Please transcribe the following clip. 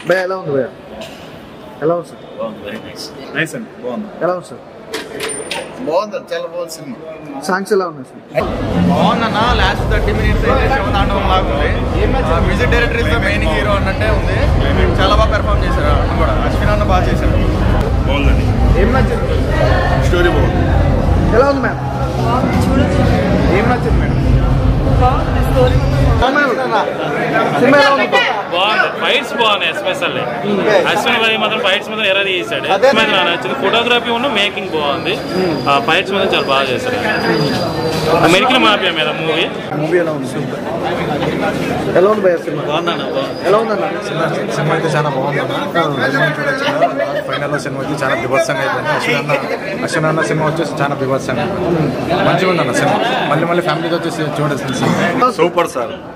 భయ ఎలా ఉంది భయ? ఎలా ఉంది సార్? వెరీ నైస్ నైస్ అండి బాగుంది. ఎలా ఉంది సార్? బాగుంది, చాలా బాగుంది సినిమా. సాంగ్స్ ఎలా ఉన్నాయి సార్? బాగుందన్న. లాస్ట్ 30 minutes అయితే శివతాండవం లాగా ఉంది. Music director is the main hero అన్నట్టే ఉంది. చాలా బాగా పెర్ఫామ్ చేశారు. అన్న కూడా అశ్విన్ అన్న బాగా చేశారు. బాగుందండి. ఏం నచ్చింది? స్టోరీ బాగుంది. ఎలా ఉంది మ్యామ్? ఏం నచ్చింది మేడం? సినిమా ఎలా ఉంది? బాగుంది. ఫైట్స్ బాగున్నాయి. ఎస్పెషల్లీ అశ్విన్ భాయ్ మాత్రం ఫైట్స్ మీద ఎర్ర తీసాడు. నచ్చింది. ఫోటోగ్రఫీ ఉన్న మేకింగ్ బాగుంది. ఫైట్స్ మీద చాలా బాగా చేశారు. అమెరికన్ మాఫియా మీద మూవీ ఎలా ఉంది? సూపర్. ఎలా ఉంది భయ సినిమా? బాగుందన్న. ఎలా ఉందన్న? సినిమా అయితే చాలా బాగుందన్న. ఫైనల్లో సినిమా వచ్చి చాలా బిభత్సంగా అయిపోయింది. అశ్విన్ అన్న సినిమా వచ్చేసి చాలా బిభత్సంగా మంచిగా ఉందన్న సినిమా. మళ్ళీ ఫ్యామిలీతో వచ్చేసి చూడాల్సిన సినిమా. Super sir.